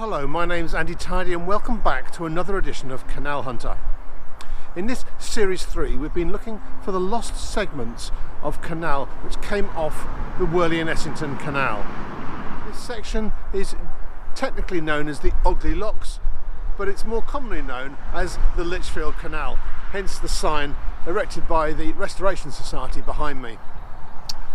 Hello, my name's Andy Tidy and welcome back to another edition of Canal Hunter. In this Series 3 we've been looking for the lost segments of canal which came off the Wyrley and Essington Canal. This section is technically known as the Ogley Locks, but it's more commonly known as the Lichfield Canal, hence the sign erected by the Restoration Society behind me.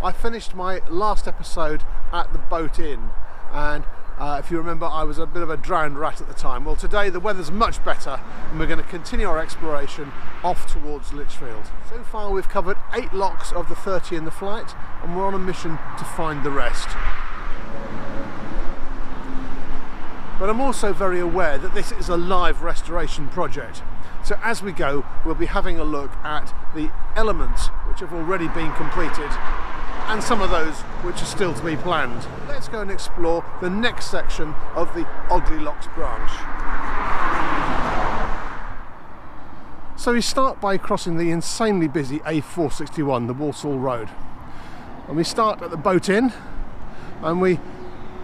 I finished my last episode at the Boat Inn, and if you remember, I was a bit of a drowned rat at the time. Well, today the weather's much better and we're going to continue our exploration off towards Lichfield. So far we've covered 8 locks of the 30 in the flight and we're on a mission to find the rest. But I'm also very aware that this is a live restoration project. So as we go, we'll be having a look at the elements which have already been completed and some of those which are still to be planned. Let's go and explore the next section of the Ogley Locks branch. So we start by crossing the insanely busy A461, the Walsall Road. And we start at the Boat Inn and we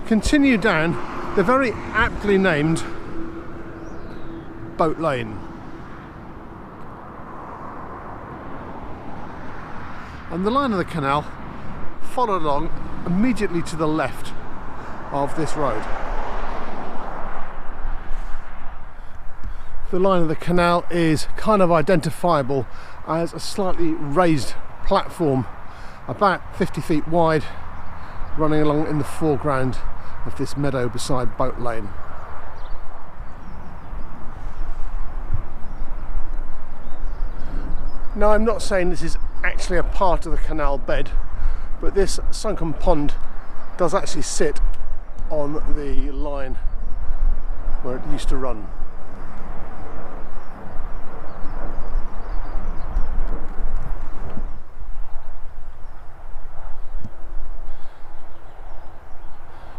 continue down the very aptly named Boat Lane. And the line of the canal followed along immediately to the left of this road. The line of the canal is kind of identifiable as a slightly raised platform about 50 feet wide, running along in the foreground of this meadow beside Boat Lane. Now, I'm not saying this is actually a part of the canal bed, but this sunken pond does actually sit on the line where it used to run.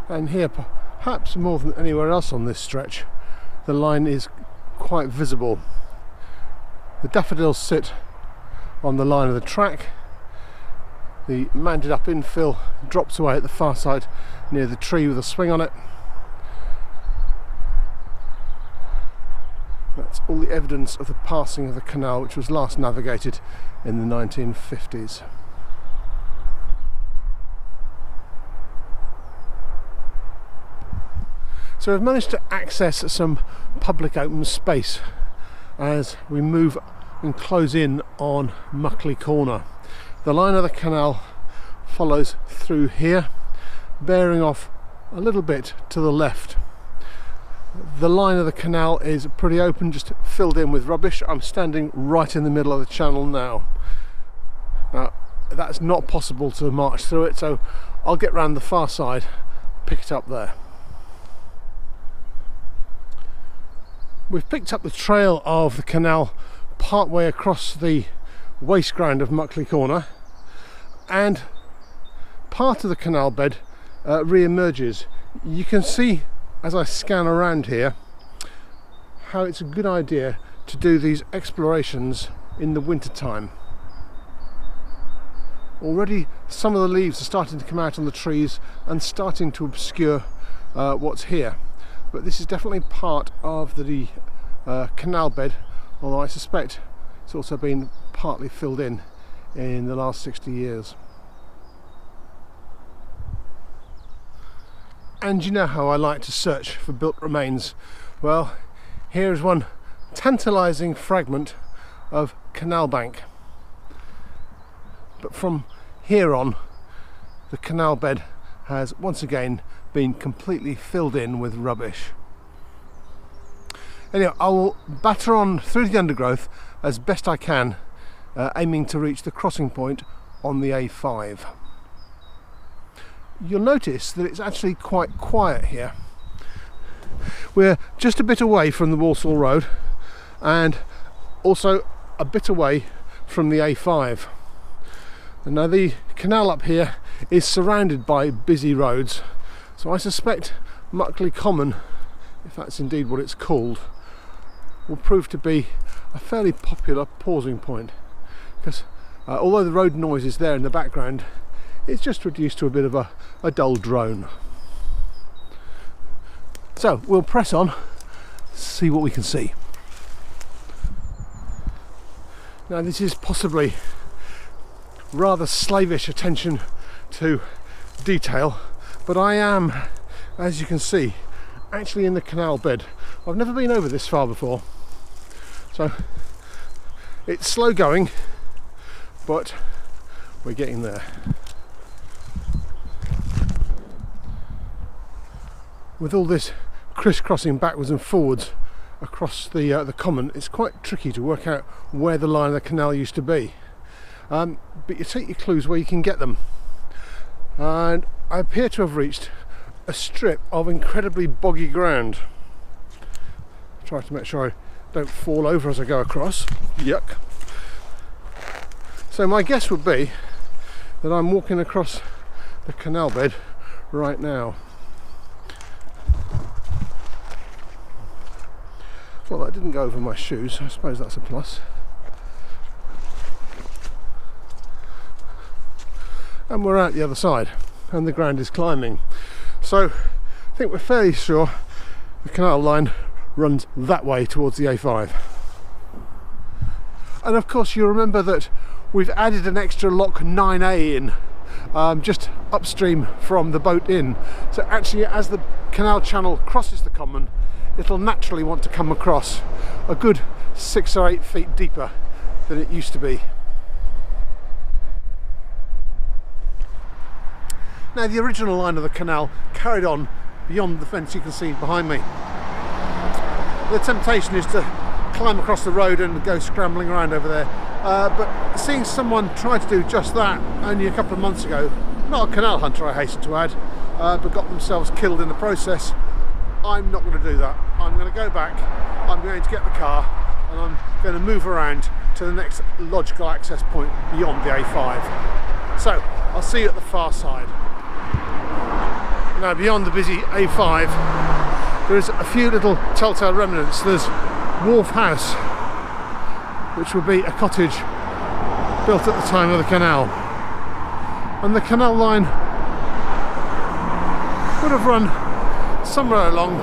And here, perhaps more than anywhere else on this stretch, the line is quite visible. The daffodils sit on the line of the track. The manded up infill drops away at the far side near the tree with a swing on it. That's all the evidence of the passing of the canal, which was last navigated in the 1950s. So we've managed to access some public open space as we move and close in on Muckley Corner. The line of the canal follows through here, bearing off a little bit to the left. The line of the canal is pretty open, just filled in with rubbish. I'm standing right in the middle of the channel now. Now, that's not possible to march through it, so I'll get round the far side, pick it up there. We've picked up the trail of the canal part way across the waste ground of Muckley Corner, and part of the canal bed re-emerges. You can see as I scan around here how it's a good idea to do these explorations in the winter time. Already some of the leaves are starting to come out on the trees and starting to obscure what's here, but this is definitely part of the canal bed, although I suspect it's also been partly filled in the last 60 years. And you know how I like to search for built remains. Well, here is one tantalising fragment of canal bank. But from here on, the canal bed has once again been completely filled in with rubbish. Anyway, I will batter on through the undergrowth as best I can, aiming to reach the crossing point on the A5. You'll notice that it's actually quite quiet here. We're just a bit away from the Walsall Road and also a bit away from the A5. And now the canal up here is surrounded by busy roads, so I suspect Muckley Common, if that's indeed what it's called, will prove to be a fairly popular pausing point, because although the road noise is there in the background, it's just reduced to a bit of a dull drone. So we'll press on, see what we can see. Now this is possibly rather slavish attention to detail, but I am, as you can see, actually in the canal bed. I've never been over this far before, so it's slow going, but we're getting there. With all this crisscrossing backwards and forwards across the common, it's quite tricky to work out where the line of the canal used to be. But you take your clues where you can get them. And I appear to have reached a strip of incredibly boggy ground. Try to make sure I don't fall over as I go across. Yuck. So my guess would be that I'm walking across the canal bed right now. Well, that didn't go over my shoes. I suppose that's a plus. And we're out the other side, and the ground is climbing. So I think we're fairly sure the canal line runs that way towards the A5. And of course you remember that we've added an extra lock 9A in, just upstream from the boat inn. So actually, as the canal channel crosses the common, it'll naturally want to come across a good 6 or 8 feet deeper than it used to be. Now the original line of the canal carried on beyond the fence you can see behind me. The temptation is to climb across the road and go scrambling around over there, but seeing someone try to do just that only a couple of months ago, not a canal hunter I hasten to add, but got themselves killed in the process, I'm not going to do that. I'm going to go back, I'm going to get the car, and I'm going to move around to the next logical access point beyond the A5. So I'll see you at the far side. Now beyond the busy A5 there's a few little telltale remnants. There's Wharf House, which would be a cottage built at the time of the canal, and the canal line would have run somewhere along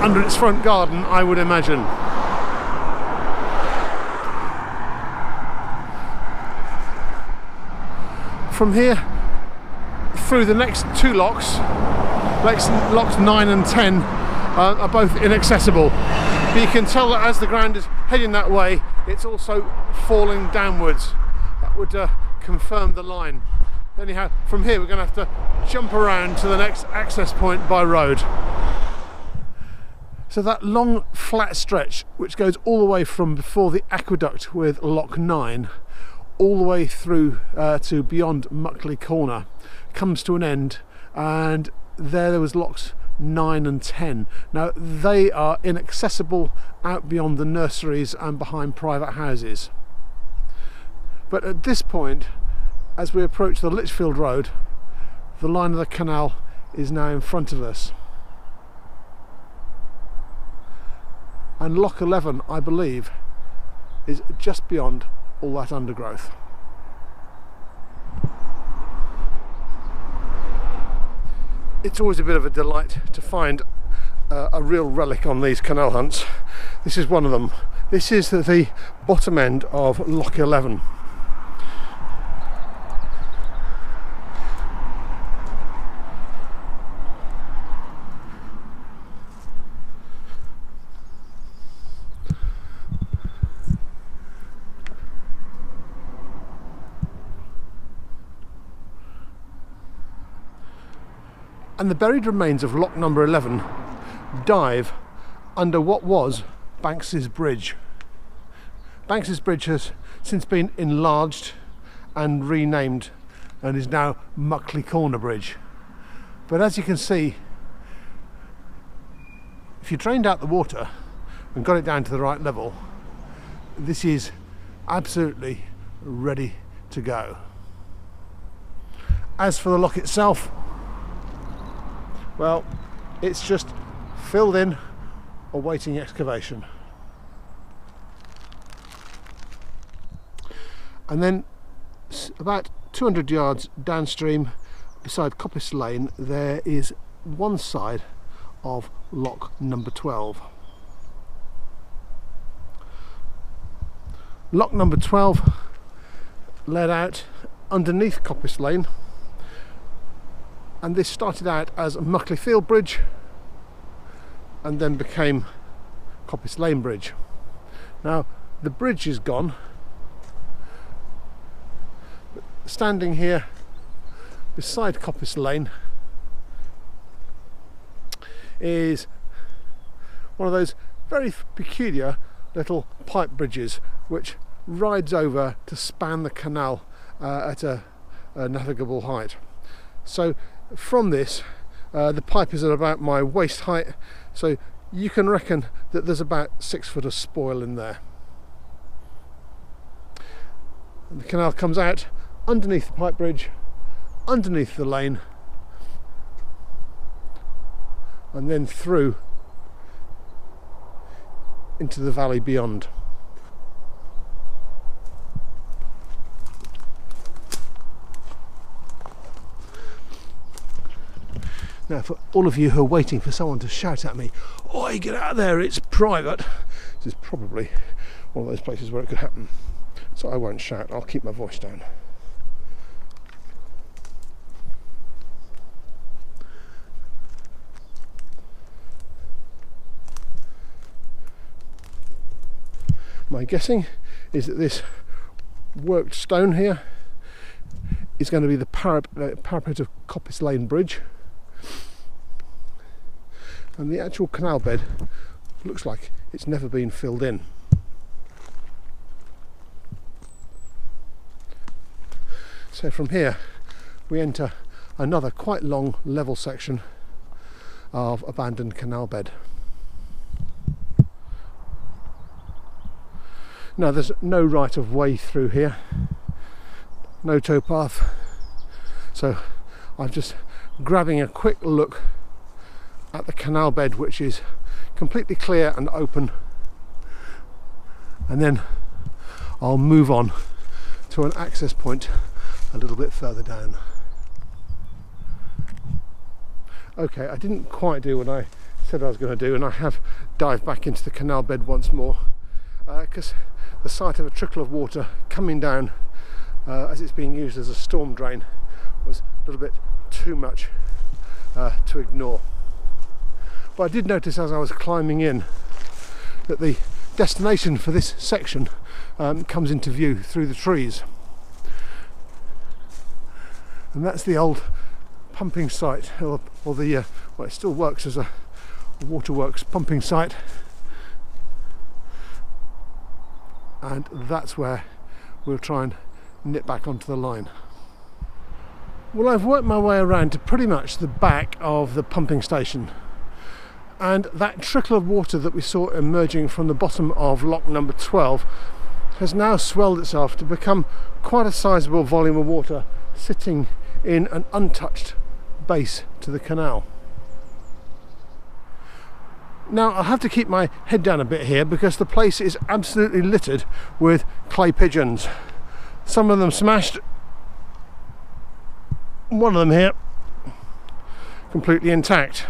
under its front garden, I would imagine. From here through the next two locks, locks 9 and 10 are both inaccessible, but you can tell that as the ground is heading that way, it's also falling downwards. That would confirm the line. Anyhow, from here we're going to have to jump around to the next access point by road. So that long flat stretch, which goes all the way from before the aqueduct with lock 9 all the way through to beyond Muckley Corner, comes to an end, and there was locks 9 and 10. Now they are inaccessible out beyond the nurseries and behind private houses. But at this point, as we approach the Lichfield Road, the line of the canal is now in front of us. And lock 11, I believe, is just beyond all that undergrowth. It's always a bit of a delight to find a real relic on these canal hunts. This is one of them. This is the bottom end of lock 11. And the buried remains of lock number 11 dive under what was Banks's Bridge. Banks's Bridge has since been enlarged and renamed and is now Muckley Corner Bridge. But as you can see, if you drained out the water and got it down to the right level, this is absolutely ready to go. As for the lock itself, well, it's just filled in, awaiting excavation. And then about 200 yards downstream, beside Coppice Lane, there is one side of lock number 12. Lock number 12 led out underneath Coppice Lane, and this started out as Muckley Field Bridge and then became Coppice Lane Bridge. Now the bridge is gone. Standing here beside Coppice Lane is one of those very peculiar little pipe bridges which rides over to span the canal at a navigable height. So from this, the pipe is at about my waist height, so you can reckon that there's about 6 foot of spoil in there. And the canal comes out underneath the pipe bridge, underneath the lane, and then through into the valley beyond. Now, for all of you who are waiting for someone to shout at me, "Oi, get out of there, it's private," this is probably one of those places where it could happen. So I won't shout, I'll keep my voice down. My guessing is that this worked stone here is going to be the parapet of Coppice Lane Bridge, and the actual canal bed looks like it's never been filled in. So from here we enter another quite long level section of abandoned canal bed. Now there's no right of way through here, no towpath, so I'm just grabbing a quick look at the canal bed, which is completely clear and open, and then I'll move on to an access point a little bit further down. Okay, I didn't quite do what I said I was going to do, and I have dived back into the canal bed once more because the sight of a trickle of water coming down as it's being used as a storm drain was a little bit too much to ignore. But I did notice as I was climbing in that the destination for this section comes into view through the trees, and that's the old pumping site, or the well, it still works as a waterworks pumping site, and that's where we'll try and nip back onto the line. Well, I've worked my way around to pretty much the back of the pumping station, and that trickle of water that we saw emerging from the bottom of lock number 12 has now swelled itself to become quite a sizable volume of water sitting in an untouched base to the canal. Now I have to keep my head down a bit here because the place is absolutely littered with clay pigeons. Some of them smashed, one of them here completely intact.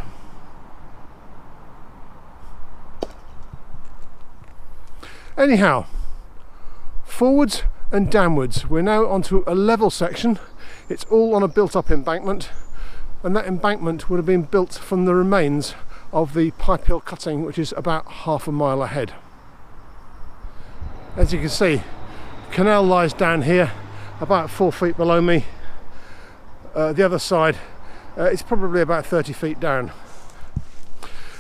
Anyhow, forwards and downwards, we're now onto a level section. It's all on a built-up embankment, and that embankment would have been built from the remains of the Pipehill cutting, which is about half a mile ahead. As you can see, the canal lies down here about 4 feet below me. The other side is probably about 30 feet down.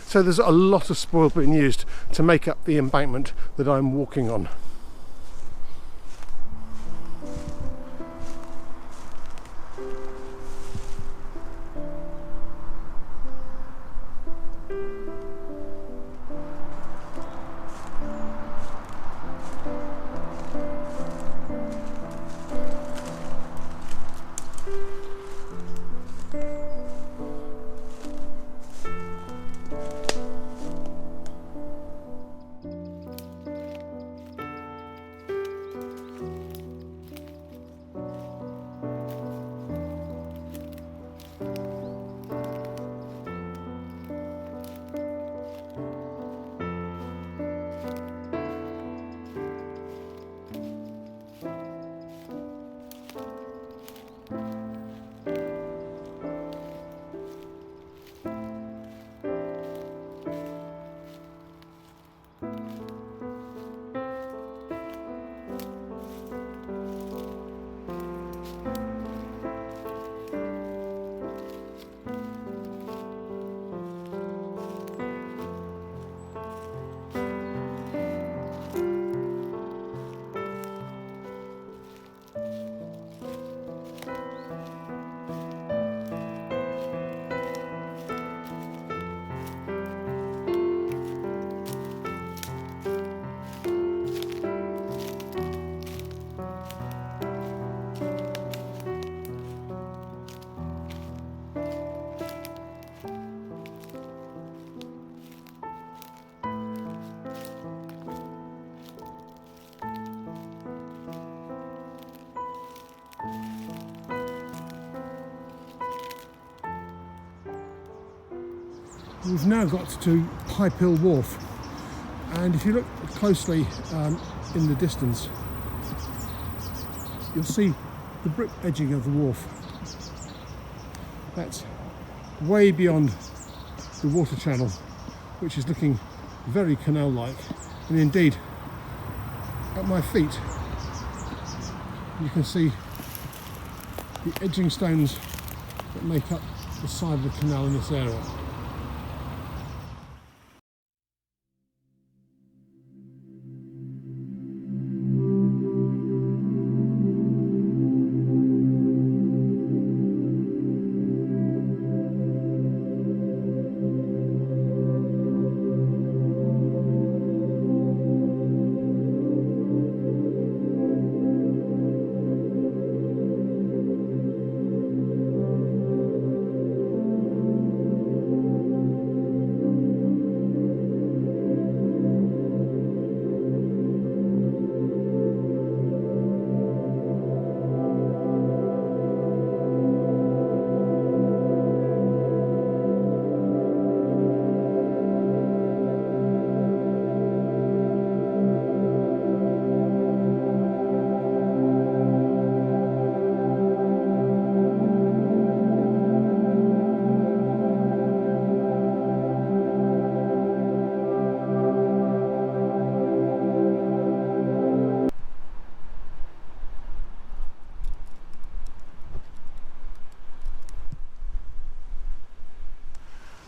So there's a lot of spoil being used to make up the embankment that I'm walking on. We've now got to Pipehill Wharf, and if you look closely in the distance, you'll see the brick edging of the wharf. That's way beyond the water channel, which is looking very canal-like, and indeed at my feet you can see the edging stones that make up the side of the canal in this area.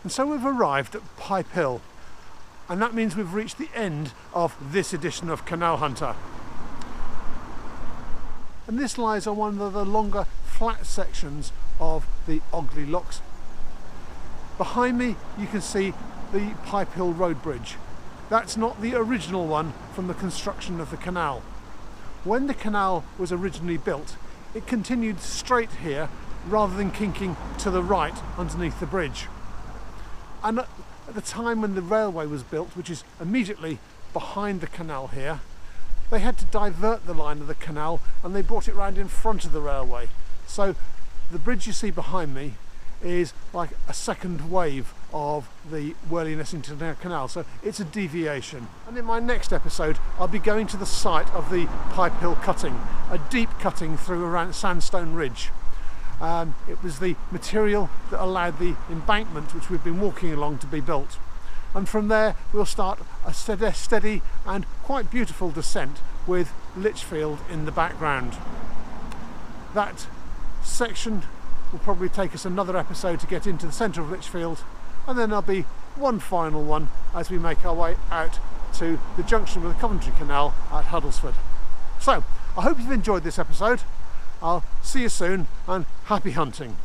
And so we've arrived at Pipehill, and that means we've reached the end of this edition of Canal Hunter. And this lies on one of the longer flat sections of the Ogley Locks. Behind me you can see the Pipehill road bridge. That's not the original one from the construction of the canal. When the canal was originally built, it continued straight here rather than kinking to the right underneath the bridge. And at the time when the railway was built, which is immediately behind the canal here, they had to divert the line of the canal and they brought it round in front of the railway. So the bridge you see behind me is like a second wave of the Wyrley and Essington Canal, so it's a deviation. And in my next episode I'll be going to the site of the Pipehill cutting, a deep cutting through a sandstone ridge. It was the material that allowed the embankment which we've been walking along to be built. And from there we'll start a steady and quite beautiful descent with Lichfield in the background. That section will probably take us another episode to get into the centre of Lichfield, and then there'll be one final one as we make our way out to the junction with the Coventry Canal at Huddlesford. So I hope you've enjoyed this episode. I'll see you soon, and happy hunting.